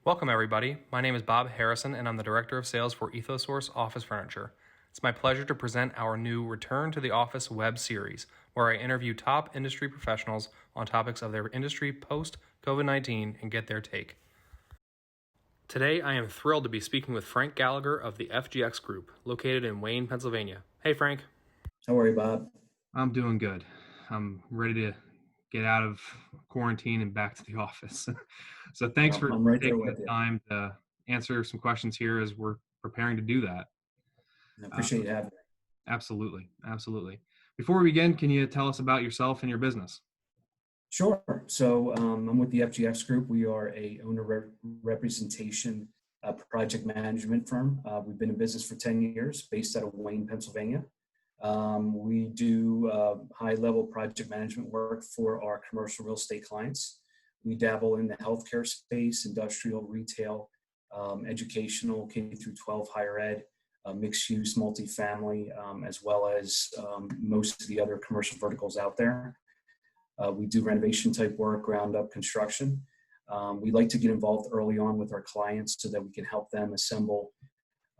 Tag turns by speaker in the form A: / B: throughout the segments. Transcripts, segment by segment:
A: Welcome, everybody. My name is Bob Harrison, and I'm the Director of Sales for Ethosource Office Furniture. It's my pleasure to present our new Return to the Office web series, where I interview top industry professionals on topics of their industry post COVID 19 and get their take. Today, I am thrilled to be speaking with Frank Gallagher of the FGX Group, located in Wayne, Pennsylvania. Hey, Frank.
B: How are you, Bob?
A: I'm doing good. I'm ready to get out of quarantine and back to the office. So thanks for
B: I'm right there
A: taking the
B: with you.
A: time to answer some questions here as we're preparing to do that.
B: I
A: Uh,
B: appreciate you having me.
A: absolutely. Absolutely. Before we begin, can you tell us about yourself and your business?
B: Sure. So I'm with the FGX Group. We are a owner representation project management firm. We've been in business for 10 years, based out of Wayne, Pennsylvania. We do high-level project management work for our commercial real estate clients. We dabble in the healthcare space, industrial, retail, educational, K through 12 higher ed, mixed use, multifamily, as well as most of the other commercial verticals out there. We do renovation type work, ground up construction. We like to get involved early on with our clients so that we can help them assemble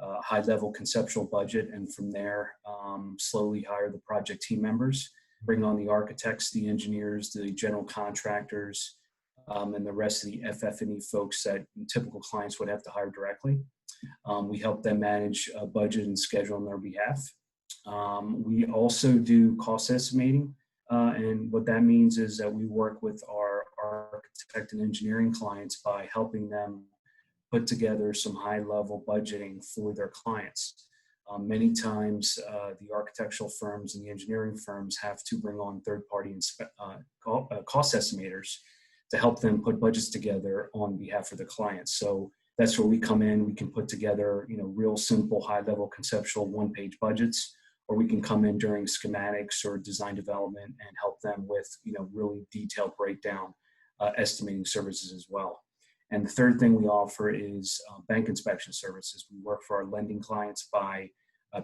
B: a high level conceptual budget, and from there slowly hire the project team members, bring on the architects, the engineers, the general contractors, and the rest of the FF&E folks that typical clients would have to hire directly. We help them manage a budget and schedule on their behalf. We also do cost estimating. And what that means is that we work with our architect and engineering clients by helping them put together some high level budgeting for their clients. Many times the architectural firms and the engineering firms have to bring on third party cost estimators to help them put budgets together on behalf of the clients. So that's where we come in. We can put together, real simple high level conceptual one-page budgets, or we can come in during schematics or design development and help them with, really detailed breakdown estimating services as well. And the third thing we offer is bank inspection services. We work for our lending clients by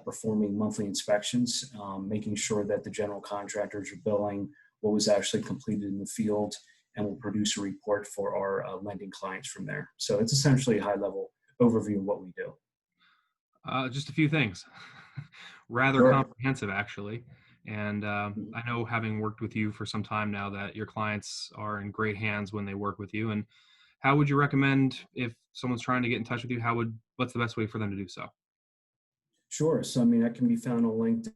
B: performing monthly inspections, making sure that the general contractors are billing what was actually completed in the field, and we'll produce a report for our lending clients from there. So it's essentially a high level overview of what we do.
A: Just a few things. Rather
B: Sure.
A: comprehensive, actually. And I know, having worked with you for some time now, that your clients are in great hands when they work with you. And how would you recommend, if someone's trying to get in touch with you, what's the best way for them to do so?
B: Sure. So, I can be found on LinkedIn.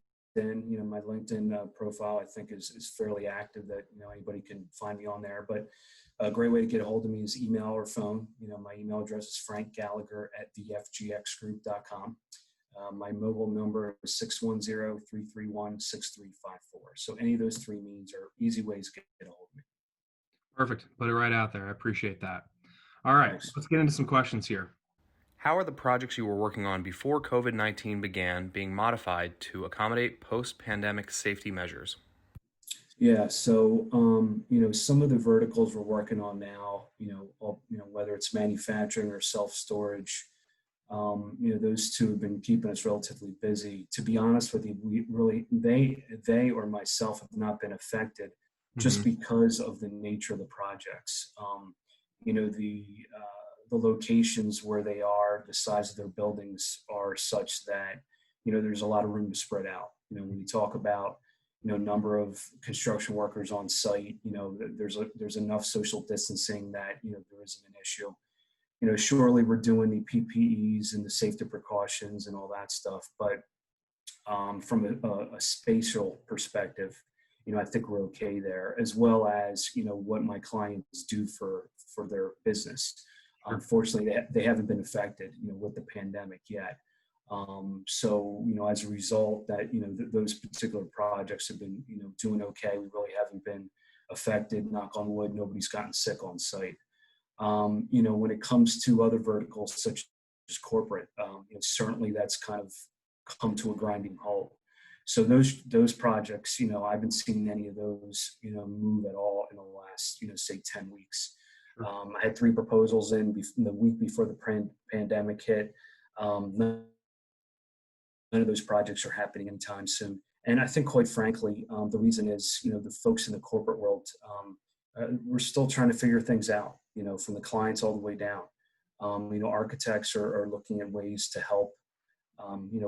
B: My LinkedIn profile, I think, is fairly active, that, anybody can find me on there. But a great way to get a hold of me is email or phone. My email address is frankgallagher@thefgxgroup.com. My mobile number is 610-331-6354. So any of those three means are easy ways to get a hold of me.
A: Perfect. Put it right out there. I appreciate that. All right,
B: Thanks.
A: let's get into some questions here. How are the projects you were working on before COVID 19 began being modified to accommodate post pandemic safety measures?
B: Yeah. So, some of the verticals we're working on now, whether it's manufacturing or self-storage, those two have been keeping us relatively busy. To be honest with you, we really, they or myself have not been affected just
A: Mm-hmm.
B: because of the nature of the projects. The locations where they are, the size of their buildings are such that, there's a lot of room to spread out. When you talk about, number of construction workers on site, there's enough social distancing that, there isn't an issue. Surely we're doing the PPEs and the safety precautions and all that stuff, but from a spatial perspective, I think we're okay there, as well as, what my clients do for their business.
A: Sure.
B: Unfortunately, they haven't been affected, with the pandemic yet. So, as a result, that, those particular projects have been, doing okay. We really haven't been affected, knock on wood, nobody's gotten sick on site. When it comes to other verticals such as corporate, certainly that's kind of come to a grinding halt. So those projects, I haven't seen any of those, move at all in the last, say 10 weeks.
A: Sure.
B: I had 3 proposals in the week before the pandemic hit. None of those projects are happening anytime soon. And I think, quite frankly, the reason is, the folks in the corporate world, we're still trying to figure things out, from the clients all the way down. Architects are looking at ways to help,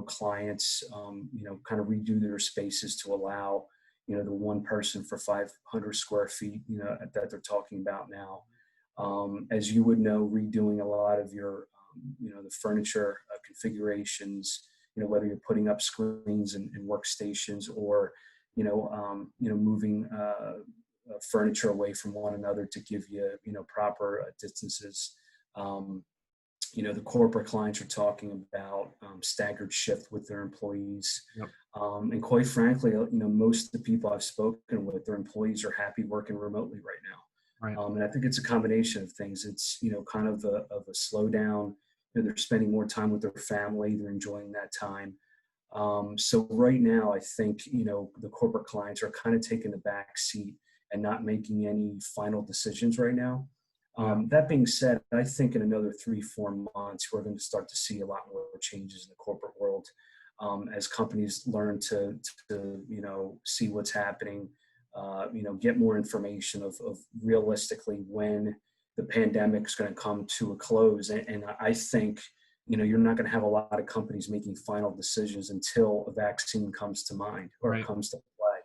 B: clients, kind of redo their spaces to allow, the one person for 500 square feet, that they're talking about now. As you would know, redoing a lot of your, the furniture configurations, whether you're putting up screens and workstations or, moving furniture away from one another to give you, proper distances. Um, the corporate clients are talking about staggered shift with their employees.
A: Yep.
B: And quite frankly, most of the people I've spoken with, their employees are happy working remotely right now.
A: Right.
B: And I think it's a combination of things. It's, kind of a slowdown. They're spending more time with their family. They're enjoying that time. So right now, I think, the corporate clients are kind of taking the back seat and not making any final decisions right now.
A: Yeah.
B: That being said, I think in another 3-4 months, we're going to start to see a lot more changes in the corporate world as companies learn to see what's happening, get more information of realistically when the pandemic is going to come to a close. And I think, you're not going to have a lot of companies making final decisions until a vaccine comes to mind or
A: Right.
B: comes to play.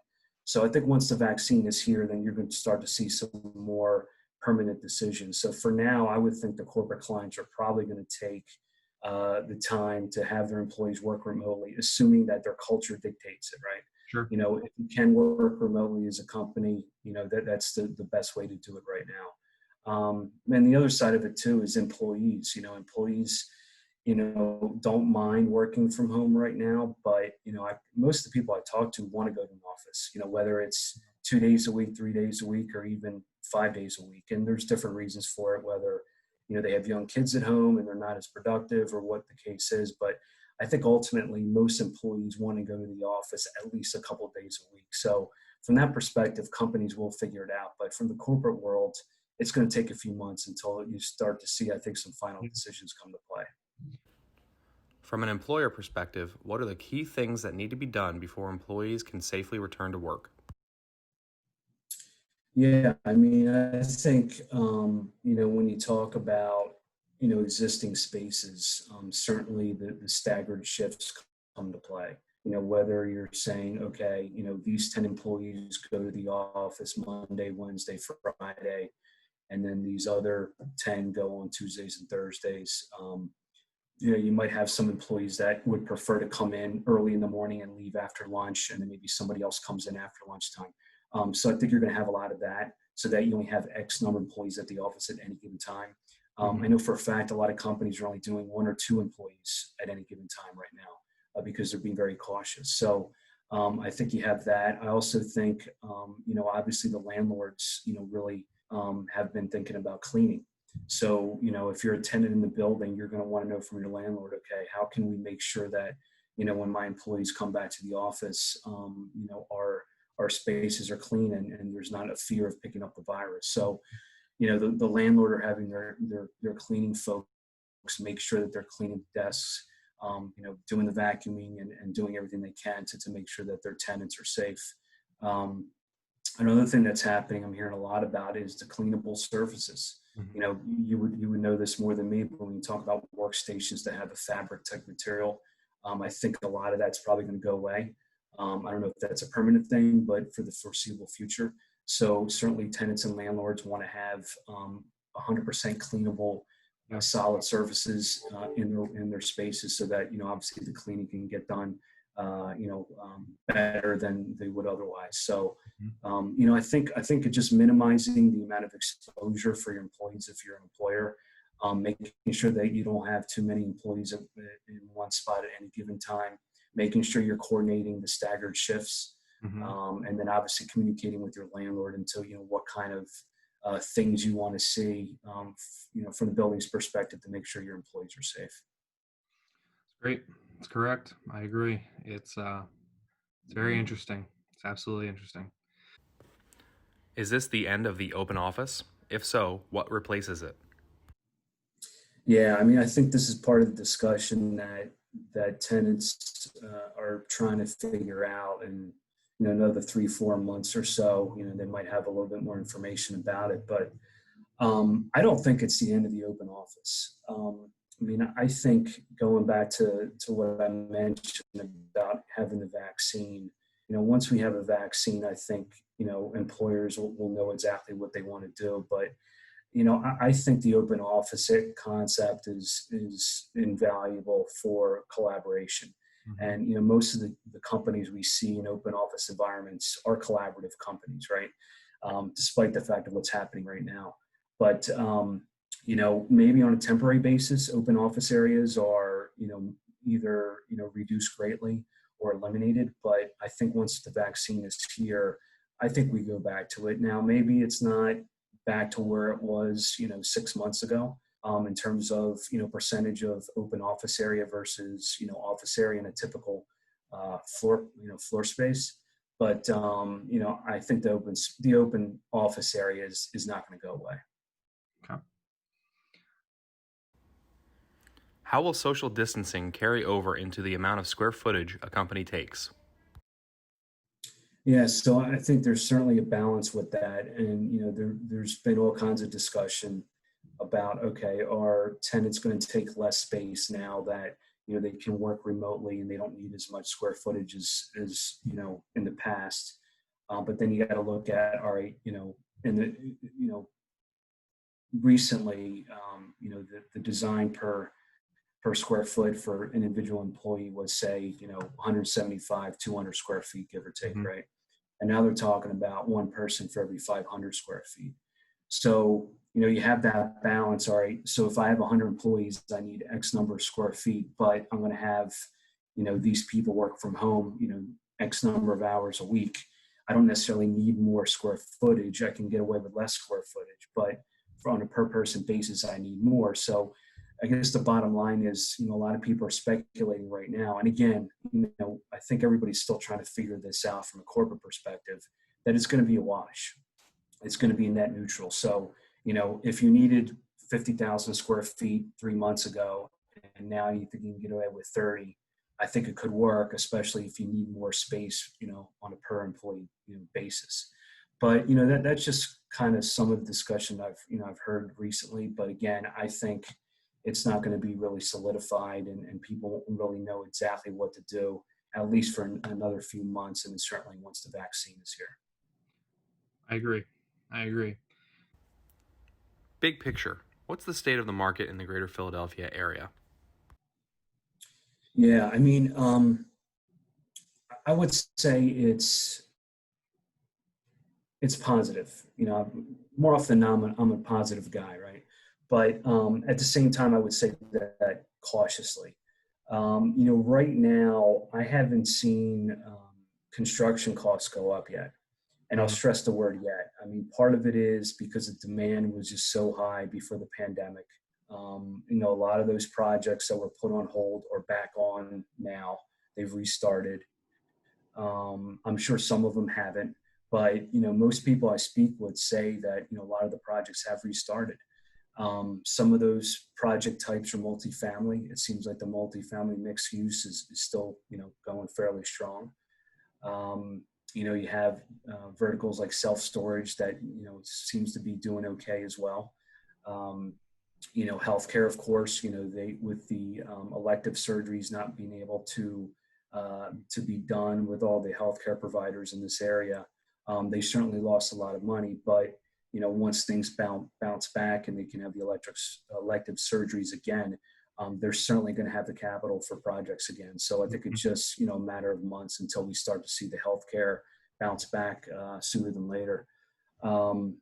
B: So I think once the vaccine is here, then you're going to start to see some more permanent decisions. So for now, I would think the corporate clients are probably going to take the time to have their employees work remotely, assuming that their culture dictates it, right?
A: Sure.
B: If you can work remotely as a company, that's the best way to do it right now. And the other side of it too is employees. Employees, don't mind working from home right now, but most of the people I talk to want to go to an office. Whether it's 2 days a week, 3 days a week, or even 5 days a week. And there's different reasons for it, whether they have young kids at home and they're not as productive or what the case is. But I think ultimately most employees want to go to the office at least a couple of days a week. So from that perspective, companies will figure it out. But from the corporate world, it's going to take a few months until you start to see, I think, some final decisions come to play.
A: From an employer perspective, what are the key things that need to be done before employees can safely return to work?
B: Yeah, I mean, I think, when you talk about, existing spaces, certainly the staggered shifts come to play. Whether you're saying, okay, these 10 employees go to the office Monday, Wednesday, Friday, and then these other 10 go on Tuesdays and Thursdays. You might have some employees that would prefer to come in early in the morning and leave after lunch, and then maybe somebody else comes in after lunchtime. So I think you're going to have a lot of that, so that you only have X number of employees at the office at any given time. I know for a fact a lot of companies are only doing 1 or 2 employees at any given time right now because they're being very cautious. So I think you have that. I also think, obviously the landlords, really have been thinking about cleaning. So, if you're a tenant in the building, you're going to want to know from your landlord, okay, how can we make sure that, when my employees come back to the office, our spaces are clean and there's not a fear of picking up the virus. So, the landlord are having their cleaning folks make sure that they're cleaning desks, doing the vacuuming and doing everything they can to make sure that their tenants are safe. Um, Another thing that's happening, I'm hearing a lot about, is the cleanable surfaces. You would know this more than me, but when you talk about workstations that have a fabric type material, I think a lot of that's probably going to go away. I don't know if that's a permanent thing, but for the foreseeable future. So certainly tenants and landlords want to have 100% cleanable, solid surfaces in their spaces, so that obviously the cleaning can get done better than they would otherwise. So I think just minimizing the amount of exposure for your employees if you're an employer, making sure that you don't have too many employees in one spot at any given time, making sure you're coordinating the staggered shifts, and then obviously communicating with your landlord until what kind of things you want to see, from the building's perspective to make sure your employees are safe.
A: Great. That's correct. I agree. It's very interesting. It's absolutely interesting. Is this the end of the open office? If so, what replaces it?
B: Yeah, I mean, I think this is part of the discussion that tenants are trying to figure out, and another 3-4 months or so, they might have a little bit more information about it. But I don't think it's the end of the open office. I mean, I think going back to what I mentioned about having the vaccine, once we have a vaccine, I think, employers will know exactly what they want to do. But, I think the open office concept is invaluable for collaboration.
A: Mhm.
B: And, most of the companies we see in open office environments are collaborative companies, right? Despite the fact of what's happening right now. But maybe on a temporary basis, open office areas are either reduced greatly or eliminated. But I think once the vaccine is here, I think we go back to it. Now, maybe it's not back to where it was 6 months ago, in terms of percentage of open office area versus office area in a typical floor space. But I think the open office area is not going to go away.
A: Okay. How will social distancing carry over into the amount of square footage a company takes?
B: Yeah, so I think there's certainly a balance with that, and there's been all kinds of discussion about, okay, are tenants going to take less space now that they can work remotely and they don't need as much square footage as in the past. But then you got to look at, all right, in the recently, the design per square foot for an individual employee was, say, 175, 200 square feet, give or take,
A: Mhm.
B: right? And now they're talking about one person for every 500 square feet. So, you have that balance. All right. So if I have 100 employees, I need X number of square feet, but I'm going to have, these people work from home, X number of hours a week. I don't necessarily need more square footage. I can get away with less square footage, but on a per person basis, I need more. So I guess the bottom line is, a lot of people are speculating right now. And again, I think everybody's still trying to figure this out from a corporate perspective, that it's going to be a wash. It's going to be net neutral. So, if you needed 50,000 square feet 3 months ago, and now you think you can get away with 30, I think it could work, especially if you need more space, on a per employee basis. But that's just kind of some of the discussion I've heard recently. But again, I think it's not going to be really solidified, and people won't really know exactly what to do, at least for another few months, and certainly once the vaccine is here.
A: I agree. I agree. Big picture, what's the state of the market in the greater Philadelphia area?
B: Yeah, I mean, I would say it's positive. More often than not, I'm a positive guy, right? But at the same time, I would say that cautiously. Right now, I haven't seen construction costs go up yet. And I'll
A: Mhm.
B: stress the word yet. I mean, part of it is because the demand was just so high before the pandemic. A lot of those projects that were put on hold are back on now. They've restarted. I'm sure some of them haven't, but most people I speak with say that a lot of the projects have restarted. Some of those project types are multifamily. It seems like the multifamily mixed use is still going fairly strong. Um, you have verticals like self storage that seems to be doing okay as well. Um, Healthcare, of course, they with the elective surgeries not being able to be done with all the healthcare providers in this area, they certainly lost a lot of money. But once things bounce back and they can have the elective surgeries again, they're certainly going to have the capital for projects again. So I think it's just a matter of months until we start to see the healthcare bounce back sooner than later. Um,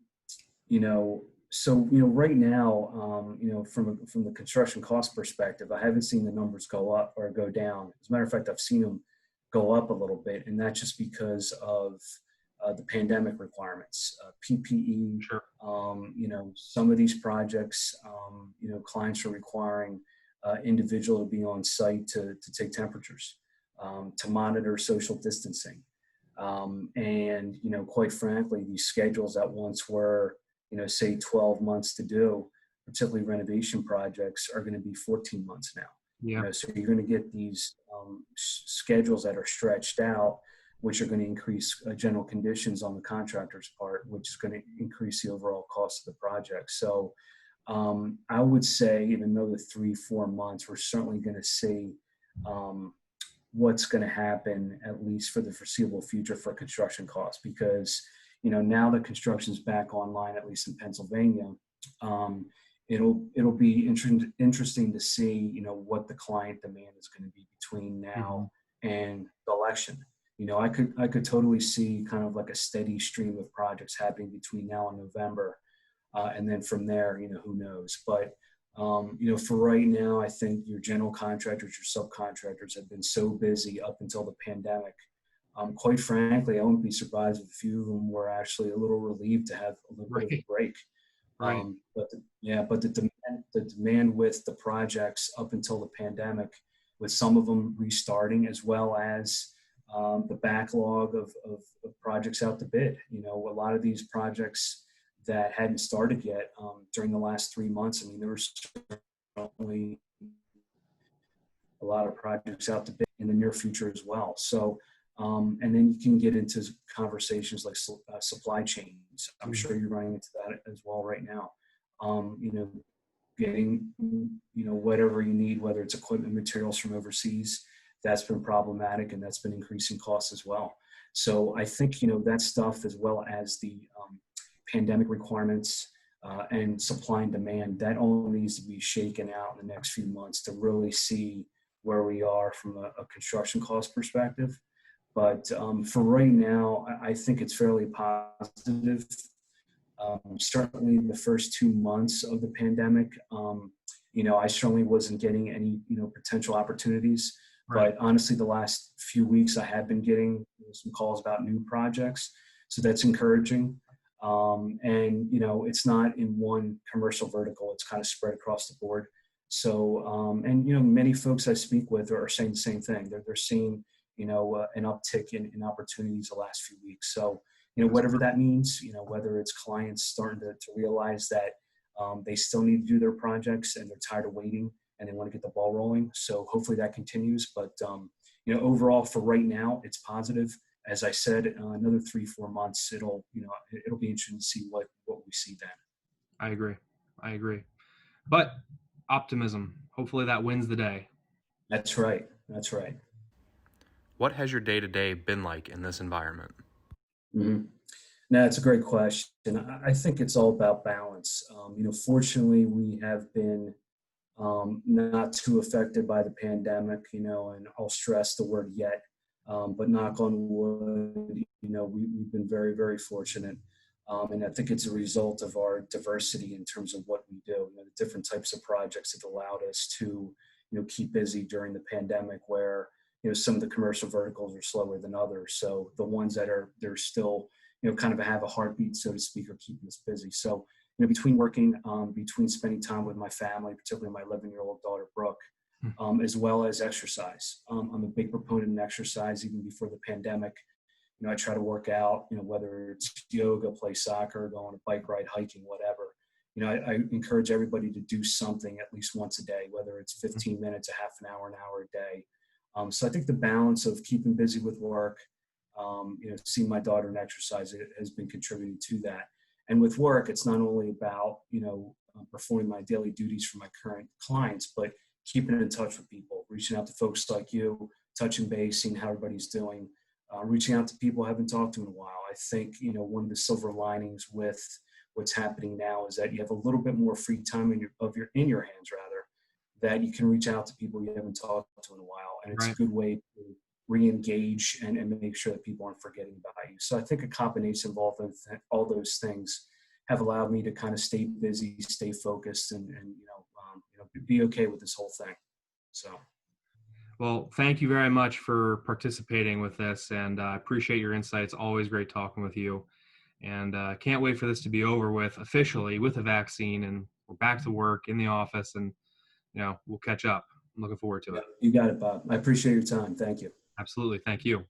B: you know, so right now, from the construction cost perspective, I haven't seen the numbers go up or go down. As a matter of fact, I've seen them go up a little bit, and that's just because of the pandemic requirements, PPE.
A: Sure.
B: Some of these projects, clients are requiring individual to be on site to take temperatures, to monitor social distancing. And quite frankly, these schedules that once were say 12 months to do, particularly renovation projects, are going to be 14 months now.
A: Yeah.
B: So you're going to get these schedules that are stretched out. which are going to increase general conditions on the contractor's part, which is going to increase the overall cost of the project. So I would say in another 3-4 months, we're certainly going to see um, what's going to happen, at least for the foreseeable future, for construction costs, because now that construction's back online, at least in Pennsylvania, um, it'll be interesting to see what the client demand is going to be between
A: Hmm.
B: now and the election. I could totally see kind of like a steady stream of projects happening between now and November, and then from there, who knows? But for right now, I think your general contractors, your subcontractors have been so busy up until the pandemic. Quite frankly, I wouldn't be surprised if a few of them were actually a little relieved to have a little bit of a
A: Right.
B: break.
A: Right.
B: But the demand with the projects up until the pandemic, with some of them restarting, as well as the backlog of projects out to bid. A lot of these projects that hadn't started yet during the last 3 months. I mean, there were certainly a lot of projects out to bid in the near future as well. So, and then you can get into conversations like supply chains. I'm
A: Mhm.
B: sure you're running into that as well right now. Getting whatever you need, whether it's equipment, materials from overseas, that's been problematic, and that's been increasing costs as well. So I think that stuff, as well as the pandemic requirements and supply and demand, that all needs to be shaken out in the next few months to really see where we are from a construction cost perspective. But for right now, I think it's fairly positive. Certainly the first 2 months of the pandemic, I certainly wasn't getting any, potential opportunities.
A: Right.
B: But honestly, the last few weeks, I have been getting some calls about new projects. So that's encouraging. And, it's not in one commercial vertical, it's kind of spread across the board. So, and, many folks I speak with are saying the same thing. They're seeing, an uptick in opportunities the last few weeks. So, whatever that means, whether it's clients starting to realize that they still need to do their projects and they're tired of waiting and they want to get the ball rolling. So hopefully that continues. But, overall for right now, it's positive. As I said, another 3-4 months, it'll be interesting to see what we see then.
A: I agree. I agree. But optimism. Hopefully that wins the day.
B: That's right. That's right.
A: What has your day to day been like in this environment?
B: Mm-hmm. No, it's a great question. I think it's all about balance. Fortunately, we have been not too affected by the pandemic, and I'll stress the word yet, but knock on wood, we've been very, very fortunate. And I think it's a result of our diversity in terms of what we do, the different types of projects that allowed us to, keep busy during the pandemic where, some of the commercial verticals are slower than others. So the ones that they're still, kind of have a heartbeat, so to speak, are keeping us busy. So, between working, between spending time with my family, particularly my 11-year-old daughter, Brooke, as well as exercise. I'm a big proponent in exercise even before the pandemic. I try to work out, whether it's yoga, play soccer, go on a bike ride, hiking, whatever. I encourage everybody to do something at least once a day, whether it's 15 minutes, a half an hour a day. So I think the balance of keeping busy with work, seeing my daughter and exercise, it has been contributing to that. And with work, it's not only about, performing my daily duties for my current clients, but keeping in touch with people, reaching out to folks like you, touching base, seeing how everybody's doing, reaching out to people I haven't talked to in a while. I think, one of the silver linings with what's happening now is that you have a little bit more free time in your hands, rather, that you can reach out to people you haven't talked to in a while. And it's a
A: Right.
B: good way to re-engage and make sure that people aren't forgetting about you. So I think a combination of all those things have allowed me to kind of stay busy, stay focused, and be okay with this whole thing. So
A: Well, thank you very much for participating with this, and I appreciate your insights. Always great talking with you, and can't wait for this to be over with officially with a vaccine, and we're back to work in the office, and we'll catch up. I'm looking forward to
B: yeah,
A: it.
B: you got it, Bob. I appreciate your time. Thank you.
A: Absolutely. Thank you.